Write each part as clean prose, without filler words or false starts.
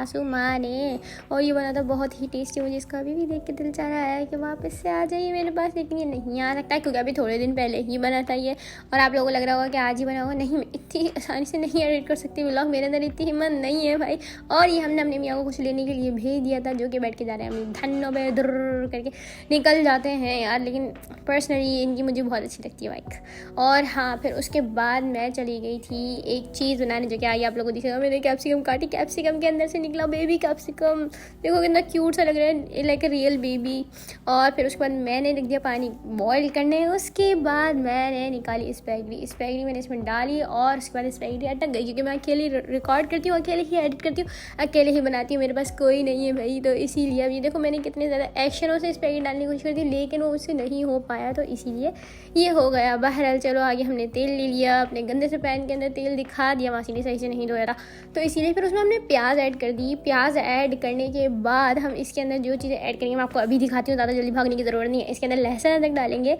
सासू माँ ने, और ये बना था बहुत ही टेस्टी। मुझे इसका अभी भी देख के दिल चाह रहा है कि वापस से आ जाइए मेरे पास, लेकिन ये नहीं आ सकता है क्योंकि अभी थोड़े दिन पहले ही बना था ये। और आप लोगों को लग रहा होगा कि आज ही बना होगा, नहीं, मैं इतनी आसानी से नहीं एडिट कर सकती व्लॉग, मेरे अंदर इतनी हिम्मत नहीं है भाई। और ये हमने अपने मियाँ को कुछ लेने के लिए भेज दिया था, जो कि बैठ के जा रहे हैं हम धन्नो में दुर करके निकल जाते हैं यार। लेकिन पर्सनली इनकी मुझे बहुत अच्छी लगती है बाइक। और हाँ, फिर उसके बाद मैं चली गई थी एक चीज़ बनाने, जो कि आइए आप लोगों को दिखेगा। मैंने कैप्सिकम काटी, कैप्सिकम के अंदर से निकला बेबी कैप्सिकम, देखो कितना क्यूट सा लग रहा है, लाइक अ रियल बेबी। और फिर उसके बाद मैंने रख दिया पानी बॉईल करने। उसके बाद मैंने निकाली स्पैगेटी मैंने इसमें डाली, और उसके बाद स्पैगेटी अटक गई क्योंकि मैं अकेले रिकॉर्ड करती हूँ, अकेले ही एडिट करती हूँ, अकेले ही बनाती हूँ, मेरे पास कोई नहीं है भाई। तो इसीलिए अब ये देखो मैंने कितने ज़्यादा एक्शनों से स्पैगेटी डालने की कोशिश करी थी, लेकिन वो उससे नहीं हो पाया, तो इसीलिए ये हो गया। बहरहाल चलो आगे हमने तेल ले लिया, अपने गंदे से पैन के अंदर तेल दिखा दिया, मासी ने सही से नहीं धोया था, तो इसीलिए फिर उसमें हमने प्याज ऐड कर दी। प्याज ऐड करने के बाद हम इसके अंदर जो चीज़ें ऐड करेंगे मैं आपको अभी दिखाती हूँ, ज़्यादा जल्दी भागने की ज़रूरत नहीं है। इसके अंदर लहसुन अदरक डालेंगे।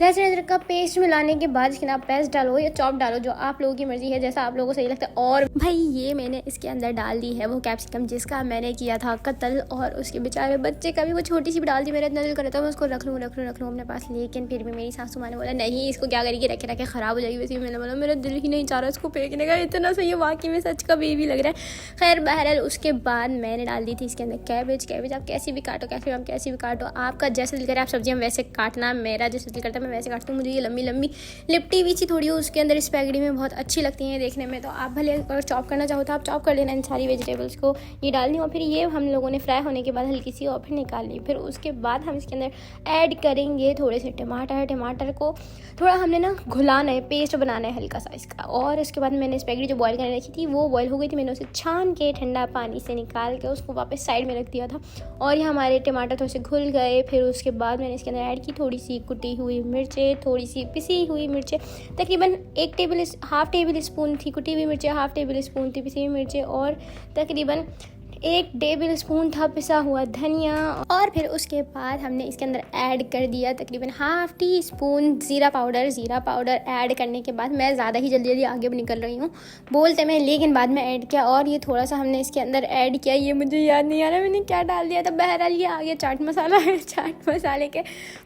लहसुन अदरक का पेस्ट मिलाने के बाद इसके अंदर पेस्ट डालो या चॉप डालो, जो आप लोगों की मर्जी है, जैसा आप लोगों को सही लगता है। और भाई ये मैंने इसके अंदर डाल दी है वो कैप्सिकम जिसका मैंने किया था कत्ल, और उसके बेचारे बच्चे का भी वो छोटी सी भी डाल दी। मेरा इतना दिल कर रहा था मैं उसको रख लूँ अपने पास, लेकिन फिर भी मेरी सासू माँ ने बोला नहीं, इसको क्या करेगी, रखे रखे ख़राब हो जाएगी। वैसे मैंने बोला मेरा दिल ही नहीं चाह रहा इसको फेंकने का, इतना सही है, वाकई में सच का बेबी लग रहा है। खैर बहरहाल उसके बाद मैंने डाल दी थी इसके अंदर कैबेज आप कैसी भी काटो, कैसी भी काटो, आपका जैसे दिल करे आप सब्जियाँ वैसे काटना। मेरा जैसे दिल करता है मैं वैसे काटती हूँ। मुझे ये लंबी लंबी लिपटी हुई सी थोड़ी उसके अंदर स्पैगेटी में बहुत अच्छी लगती हैं देखने में, तो आप भले अगर चॉप करना चाहो तो आप चॉप कर लेना इन सारी वेजिटेबल्स को, ये डालनी। और फिर ये हम लोगों ने फ्राई होने के बाद हल्की सी और फिर निकाल ली। फिर उसके बाद हम इसके अंदर ऐड करेंगे थोड़े से टमाटर को थोड़ा हमने ना घुलाना है, पेस्ट बनाना है हल्का सा इसका। और उसके बाद मैंने स्पैगेटी जो बॉईल करने रखी थी वो बॉईल हो गई थी, मैंने उसे छान के ठंडा पानी से निकाल के उसको वापस साइड में रख दिया था। और ये हमारे टमाटर थोड़े से घुल गए। फिर उसके बाद मैंने इसके अंदर ऐड की थोड़ी सी कुटी हुई मिर्चें, थोड़ी सी पिसी हुई मिर्चें, तकरीबन हाफ टेबल स्पून थी कुटी हुई मिर्चें, हाफ टेबल स्पून थी पिसी हुई मिर्चें, और तकरीबन 1 टेबल स्पून था पिसा हुआ धनिया। और फिर उसके बाद हमने इसके अंदर ऐड कर दिया तकरीबन हाफ टी स्पून ज़ीरा पाउडर ऐड करने के बाद मैं ज़्यादा ही जल्दी आगे भी निकल रही हूँ बोलते में, लेकिन बाद में ऐड किया। और ये थोड़ा सा हमने इसके अंदर ऐड किया, ये मुझे याद नहीं आ रहा मैंने क्या डाल दिया था। बहरहाल ये आ गया चाट मसाला है। चाट मसाले के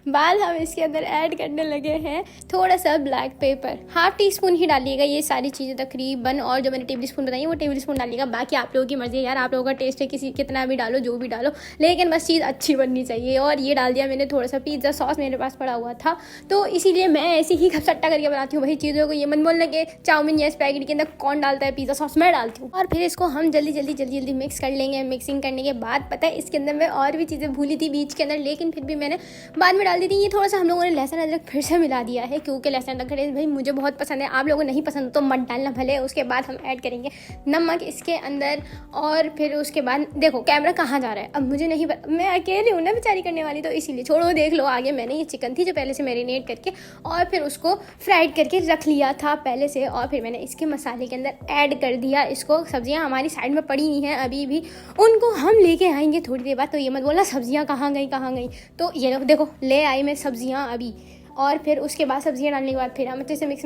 बाद हम इसके अंदर ऐड करने लगे हैं थोड़ा सा black pepper, half teaspoon ही डालिएगा ये सारी चीज़ें तकरीबन। और जो मैंने टेबल स्पून बताई वो टेबल स्पून डालिएगा, बाकी आप लोगों की मर्जी है यार, आप लोगों का टेस्ट है, किसी कितना भी डालो जो भी डालो, लेकिन बस चीज़ अच्छी बननी चाहिए। और ये डाल दिया मैंने थोड़ा सा पिज़्ज़ा सॉस मेरे पास पड़ा हुआ था, तो इसीलिए मैं ऐसे ही सट्टा करके बनाती हूँ भाई चीज़ों को। ये मन बोलने के चाउमीन या स्पैगेटी के अंदर कौन डालता है पिज़्ज़ा सॉस, मैं डालती हूँ। और फिर इसको हम जल्दी मिक्स कर लेंगे। मिक्सिंग करने के बाद पता है इसके अंदर मैं और भी चीज़ें भूली थी बीच के अंदर, लेकिन फिर भी मैंने बाद में डाल दी थी। ये थोड़ा सा हम लोगों ने लहसुन अदरक फिर से मिला दिया है, क्योंकि लहसुन अदरक भाई मुझे बहुत पसंद है, आप लोगों को नहीं पसंद तो मत डालना भले। उसके बाद हम ऐड करेंगे नमक इसके अंदर। और फिर उसके बाद देखो कैमरा कहाँ जा रहा है, अब मुझे नहीं मैं अकेली हूँ ना बेचारी करने वाली, तो इसीलिए छोड़ो देख लो आगे। मैंने ये चिकन थी जो पहले से मैरिनेट करके और फिर उसको फ्राइड करके रख लिया था पहले से, और फिर मैंने इसके मसाले के अंदर ऐड कर दिया इसको। सब्जियां हमारी साइड में पड़ी नहीं हैं अभी भी, उनको हम लेके आएंगे थोड़ी देर बाद, तो ये मत बोलना सब्जियां कहाँ गई। तो ये देखो ले आई मैं सब्जियां अभी। और फिर उसके बाद सब्जियां डालने के बाद फिर हम अच्छे से मिक्स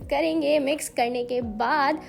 करेंगे। मिक्स करने के बाद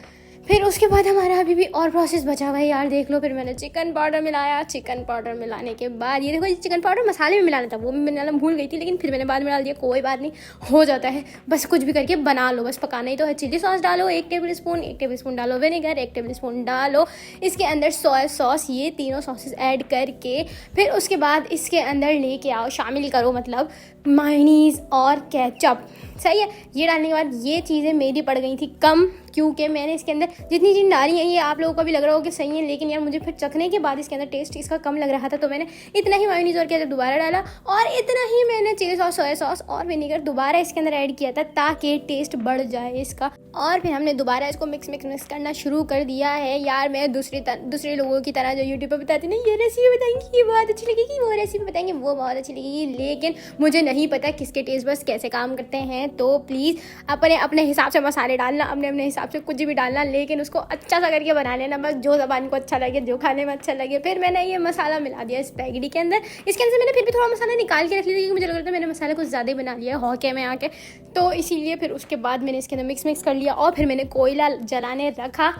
फिर उसके बाद हमारा अभी भी और प्रोसेस बचा हुआ है यार, देख लो। फिर मैंने चिकन पाउडर मिलाया, चिकन पाउडर मिलाने के बाद ये देखो ये चिकन पाउडर मसाले में मिलाना था, वो भी मिलाना भूल गई थी, लेकिन फिर मैंने बाद में डाल दिया, कोई बात नहीं, हो जाता है, बस कुछ भी करके बना लो, बस पकाना ही तो है। चिली सॉस डालो 1 टेबल स्पून डालो, विनेगर 1 टेबल स्पून डालो, इसके अंदर सोया सॉस, ये तीनों सॉसेस ऐड करके फिर उसके बाद इसके अंदर लेके आओ, शामिल करो मतलब मायोनीज़ और केचप, सही है। ये डालने के बाद ये चीज़ें मेरी पड़ गई थी कम, क्योंकि मैंने इसके अंदर जितनी चीज़ डाली है ये आप लोगों को भी लग रहा हो कि सही है, लेकिन यार मुझे फिर चखने के बाद इसके अंदर टेस्ट इसका कम लग रहा था, तो मैंने इतना ही मायोनीज़ और केचप दोबारा डाला, और इतना ही मैंने चिली सॉस, सोया सॉस और विनेगर दोबारा इसके अंदर ऐड किया था ताकि टेस्ट बढ़ जाए इसका। और फिर हमने दोबारा इसको मिक्स करना शुरू कर दिया है यार। मैं दूसरे लोगों की तरह जो यूट्यूब पर बताती ना ये रेसिपी बताएंगी ये बहुत अच्छी लगेगी, वो रेसिपी बताएंगे वो बहुत अच्छी लगेगी, लेकिन मुझे नहीं पता किसके टेस्ट बस कैसे काम करते हैं, तो प्लीज़ अपने अपने हिसाब से मसाले डालना, अपने अपने हिसाब से कुछ भी डालना, लेकिन उसको अच्छा सा करके बना लेना, बस जो ज़बान को अच्छा लगे, जो खाने में अच्छा लगे। फिर मैंने ये मसाला मिला दिया स्पैगेटी के अंदर। इसके अंदर से मैंने फिर भी थोड़ा मसाला निकाल के रख लिया क्योंकि मुझे लग रहा था मैंने मसाला कुछ ज़्यादा ही बना लिया है हॉके में आके, तो इसीलिए फिर उसके बाद मैंने इसके अंदर मिक्स कर लिया और फिर मैंने कोयला जलाने रखा।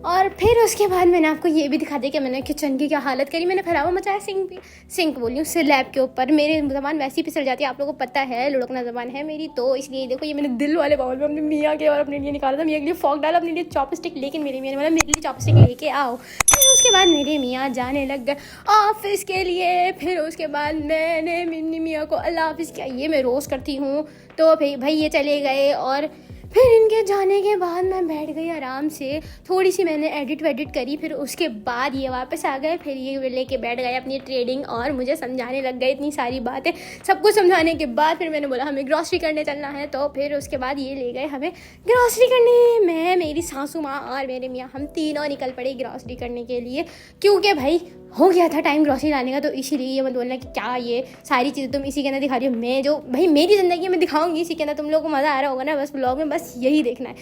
और फिर उसके बाद मैंने आपको ये भी दिखा दिया कि मैंने किचन की क्या हालत करी। मैंने फैलावा मचाया सिंक बोली हूँ स्लैब के ऊपर। मेरी ज़बान वैसे ही फिसल जाती है, आप लोगों को पता है लुढ़कना ज़बान है मेरी, तो इसलिए देखो ये मैंने दिल वाले बाउल में अपने मियाँ के और अपने लिए निकाला था। मियाँ के लिए फॉक डाला, अपने लिए चॉपस्टिक, लेकिन मेरे मियाँ ने बोला मेरे लिए चॉपस्टिक लेके आओ। फिर उसके बाद मेरे मियाँ जाने लग गए ऑफिस के लिए। फिर उसके बाद मैंने मिनी मियाँ को अल्लाह हाफिज़ किया, ये मैं रोज़ करती हूँ। तो भाई ये चले गए और फिर इनके जाने के बाद मैं बैठ गई आराम से, थोड़ी सी मैंने एडिट वेडिट करी। फिर उसके बाद ये वापस आ गए, फिर ये लेके बैठ गए अपनी ट्रेडिंग और मुझे समझाने लग गए इतनी सारी बातें। सब कुछ समझाने के बाद फिर मैंने बोला हमें ग्रॉसरी करने चलना है, तो फिर उसके बाद ये ले गए हमें ग्रॉसरी करने। मैं, मेरी सासू माँ और मेरे मियाँ, हम तीनों निकल पड़े ग्रॉसरी करने के लिए, क्योंकि भाई हो गया था टाइम ग्रॉसरी लाने का। तो इसीलिए ये मत बोलना कि क्या ये सारी चीज़ें तुम इसी के अंदर दिखा रही हो, मैं जो भाई मेरी ज़िंदगी में दिखाऊंगी इसी के अंदर, तुम लोगों को मज़ा आ रहा होगा ना बस ब्लॉग में, बस यही देखना है।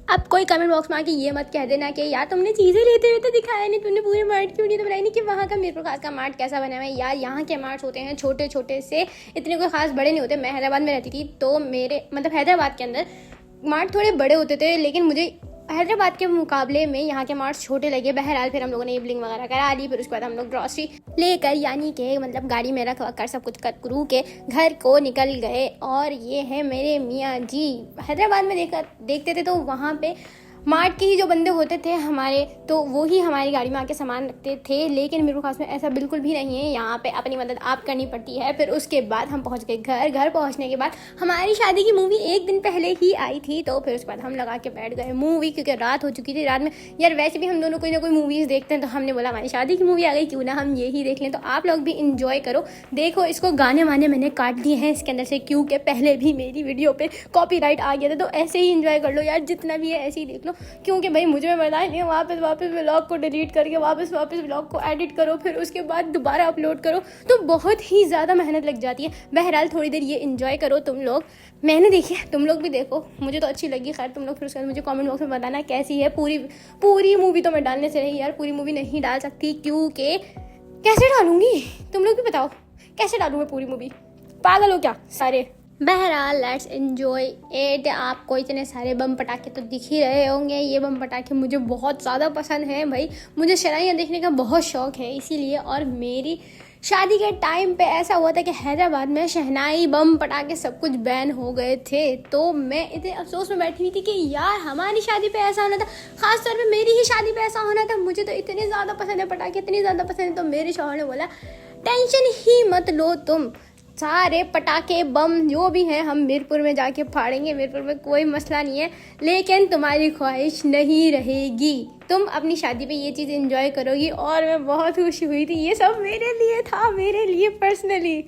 अब कोई कमेंट बॉक्स में आके ये मत कह देना कि यार तुमने चीज़ें लेते हुए तो दिखाया नहीं, तुमने पूरे मार्ट क्यों नहीं तो बनाई नहीं कि वहाँ का मीरपुर खास का मार्ट कैसा बना हुआ है। यार यहाँ के मार्ट्स होते हैं छोटे छोटे से, इतने कोई खास बड़े नहीं होते। मैं हैदराबाद में रहती थी तो मेरे मतलब हैदराबाद के अंदर मार्ट थोड़े बड़े होते थे, लेकिन मुझे हैदराबाद के मुकाबले में यहाँ के मार्ट्स छोटे लगे। बहरहाल फिर हम लोगों ने बिलिंग वगैरह करा ली। फिर उसके बाद हम लोग ग्रॉसरी लेकर यानी कि मतलब गाड़ी में रख कर सब कुछ करू के घर को निकल गए। और ये है मेरे मियाँ जी। हैदराबाद में देखते थे तो वहाँ पे मार्ट के ही जो बंदे होते थे हमारे, तो वो ही हमारी गाड़ी में आके सामान रखते थे, लेकिन मेरे खास में ऐसा बिल्कुल भी नहीं है। यहाँ पे अपनी मदद आप करनी पड़ती है। फिर उसके बाद हम पहुँच गए घर पहुँचने के बाद हमारी शादी की मूवी एक दिन पहले ही आई थी, तो फिर उसके बाद हम लगा के बैठ गए मूवी, क्योंकि रात हो चुकी थी। रात में यार वैसे भी हम दोनों कोई ना कोई मूवीज़ देखते हैं, तो हमने बोला हमारी शादी की मूवी आ गई, क्यों ना हम यही देख लें। तो आप लोग भी इंजॉय करो। देखो इसको गाने वाने मैंने काट दिए हैं इसके अंदर से, क्योंकि पहले भी मेरी वीडियो पे कॉपीराइट आ गया था, तो ऐसे ही इंजॉय कर लो यार, जितना भी है ऐसे ही देख लो, क्योंकि भाई मुझे में बताया नहीं वापस व्लॉग को डिलीट करके वापस व्लॉग को एडिट करो, फिर उसके बाद दोबारा अपलोड करो, तो बहुत ही ज़्यादा मेहनत लग जाती है। बहरहाल थोड़ी देर ये इंजॉय करो तुम लोग, मैंने देखी है, तुम लोग भी देखो, मुझे तो अच्छी लगी। खैर तुम लोग फिर उसके बाद मुझे कमेंट बॉक्स में बताना कैसी है। पूरी मूवी तो मैं डालने से रही यार, पूरी मूवी नहीं डाल सकती, क्योंकि कैसे डालूंगी तुम लोग भी बताओ, कैसे डालूँ मैं पूरी मूवी, पागल हो क्या सारे। बहरहाल लेट्स एंजॉय इट। आपको इतने सारे बम पटाखे तो दिख ही रहे होंगे, ये बम पटाखे मुझे बहुत ज़्यादा पसंद हैं भाई, मुझे शहनाइयाँ देखने का बहुत शौक़ है इसीलिए। और मेरी शादी के टाइम पे ऐसा हुआ था कि हैदराबाद में शहनाई बम पटाखे सब कुछ बैन हो गए थे, तो मैं इतने अफसोस में बैठी हुई थी कि यार हमारी शादी पे ऐसा होना था, ख़ास तौर पे मेरी ही शादी पे ऐसा होना था। मुझे तो इतने ज़्यादा पसंद है पटाखे, इतनी ज़्यादा पसंद है, तो मेरे शौहर ने बोला टेंशन ही मत लो तुम, सारे पटाखे बम जो भी हैं हम मीरपुर में जाके फाड़ेंगे, मीरपुर में कोई मसला नहीं है, लेकिन तुम्हारी ख्वाहिश नहीं रहेगी, तुम अपनी शादी पे ये चीज़ एंजॉय करोगी। और मैं बहुत खुश हुई थी, ये सब मेरे लिए था, मेरे लिए पर्सनली।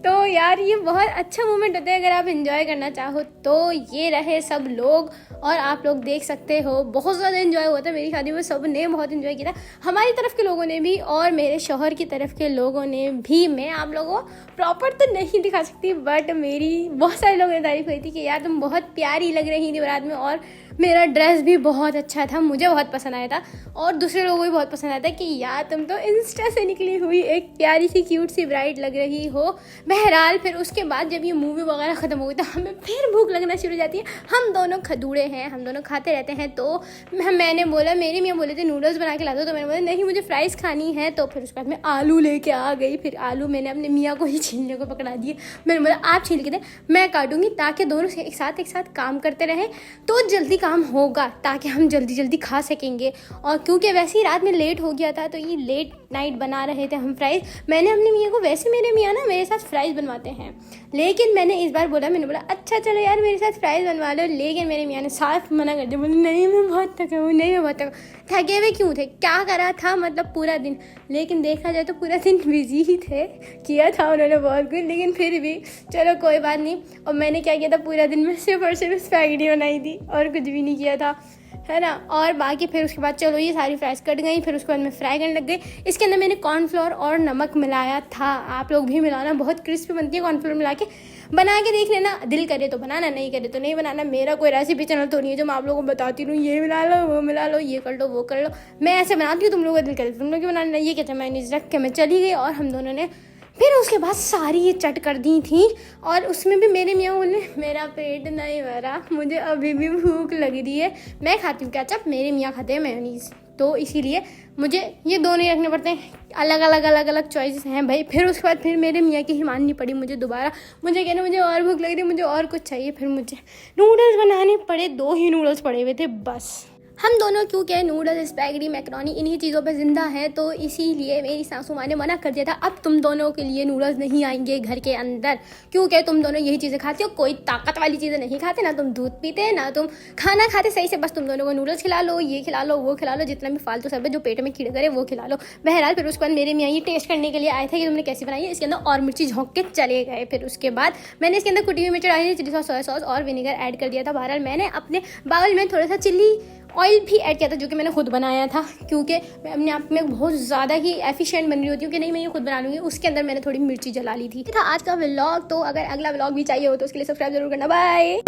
तो यार ये बहुत अच्छा मोमेंट होता है, अगर आप एंजॉय करना चाहो तो। ये रहे सब लोग और आप लोग देख सकते हो बहुत ज़्यादा एंजॉय हुआ था मेरी शादी में, सब ने बहुत एंजॉय किया था, हमारी तरफ के लोगों ने भी और मेरे शौहर की तरफ के लोगों ने भी। मैं आप लोगों को प्रॉपर तो नहीं दिखा सकती, बट मेरी बहुत सारे लोगों ने तारीफ की थी कि यार तुम बहुत प्यारी लग रही थी बारात में, और मेरा ड्रेस भी बहुत अच्छा था, मुझे बहुत पसंद आया था और दूसरे लोगों को भी बहुत पसंद आया था कि यार तुम तो इंस्टा से निकली हुई एक प्यारी सी क्यूट सी ब्राइड लग रही हो। बहरहाल फिर उसके बाद जब ये मूवी वगैरह ख़त्म हो गई तो हमें फिर भूख लगना शुरू हो जाती है। हम दोनों खदूड़े हैं, हम दोनों खाते रहते हैं, तो मैंने बोला, मेरे मियाँ बोले थे नूडल्स बना के ला दो, तो मैंने बोला नहीं मुझे फ्राइज़ खानी है। तो फिर उसके बाद मैं आलू लेके आ गई, फिर आलू मैंने अपने मियाँ को ही छीलने को पकड़ा दिए, मैंने बोला आप छील के दे मैं काटूंगी, ताकि दोनों से एक साथ काम करते रहें तो जल्दी काम होगा, ताकि हम जल्दी खा सकेंगे। और क्योंकि वैसे ही रात में लेट हो गया था तो ये लेट नाइट बना रहे थे हम फ्राइज़। मैंने अपने मियाँ को, वैसे मेरे मियाँ ना मेरे साथ फ्राइज़ बनवाते हैं, लेकिन मैंने इस बार बोला, मैंने बोला अच्छा चलो यार मेरे साथ फ्राइज़ बनवा लो, लेकिन मेरे मियाँ ने साफ मना कर दिया, बोले नहीं मैं बहुत थका हूँ, नहीं मैं बहुत थका। थके हुए क्यों थे, क्या करा था मतलब पूरा दिन, लेकिन देखा जाए तो पूरा दिन बिजी ही थे, किया था उन्होंने बहुत कुछ, लेकिन फिर भी चलो कोई बात नहीं। और मैंने क्या किया था, पूरा दिन में सिर्फ और सिर्फ स्पैगेटी बनाई थी और कुछ भी नहीं किया था। है ना। और बाकी फिर उसके बाद चलो ये सारी फ्राइज कट गई, फिर उसके बाद मैं फ्राई करने लग गई। इसके अंदर मैंने कॉर्नफ्लोर और नमक मिलाया था, आप लोग भी मिलाना, बहुत क्रिस्पी बनती है कॉर्नफ्लोर मिला के। बना के देख लेना, दिल करे तो बनाना, नहीं करे तो नहीं बनाना। मेरा कोई रेसिपी चैनल तो नहीं है जो मैं आप लोगों को बताती हूँ ये मिला लो वो मिला लो, ये कर लो वो कर लो। मैं ऐसे बनाती हूँ, तुम लोगों का दिल करे तुम लोग की बनाना। ये कहते हैं मैंने रख के मैं चली गई और हम दोनों ने फिर उसके बाद सारी ये चट कर दी थी। और उसमें भी मेरे मियाँ बोले मेरा पेट नहीं भरा, मुझे अभी भी भूख लग रही है। मैं खाती हूँ केचप, मेरे मियाँ खाते हैं मेयोनीज़, तो इसीलिए मुझे ये दोनों ही रखने पड़ते हैं। अलग अलग चॉइसेस हैं भाई। फिर उसके बाद फिर मेरे मियाँ की ही माननी पड़ी मुझे दोबारा। मुझे कहना मुझे और भूख लग रही है, मुझे और कुछ चाहिए। फिर मुझे नूडल्स बनाने पड़े, 2 ही नूडल्स पड़े हुए थे बस। हम दोनों क्योंकि नूडल्स स्पैगेटी मैक्रोनी इन्हीं चीज़ों पे ज़िंदा है, तो इसीलिए मेरी सासू माँ ने मना कर दिया था अब तुम दोनों के लिए नूडल्स नहीं आएंगे घर के अंदर, क्योंकि तुम दोनों यही चीज़ें खाते हो, कोई ताकत वाली चीज़ें नहीं खाते, ना तुम दूध पीते ना तुम खाना खाते सही से, बस तुम दोनों को नूडल्स खिला लो, ये खिला लो वो खिला लो, जितना भी फालतू सब है जो पेट में कीड़े करे वो खिला लो। बहरहाल फिर उसके बाद मेरे मियाँ ये टेस्ट करने के लिए आए थे कि तुमने कैसी बनाई है, इसके अंदर और मिर्ची झोंक के चले गए। फिर उसके बाद मैंने इसके अंदर कुटी हुई मिर्च डाली, चिली सॉस, सोया सॉस और विनेगर ऐड कर दिया था। बहरहाल मैंने अपने बाउल में थोड़ा सा चिल्ली ऑयल भी ऐड किया था जो कि मैंने खुद बनाया था, क्योंकि मैं अपने आप में बहुत ज़्यादा ही एफिशिएंट बन रही होती हूँ कि नहीं मैं ये खुद बना लूँगी। उसके अंदर मैंने थोड़ी मिर्ची जला ली थी। था आज का व्लॉग, तो अगर अगला व्लॉग भी चाहिए हो तो उसके लिए सब्सक्राइब जरूर करना। बाय।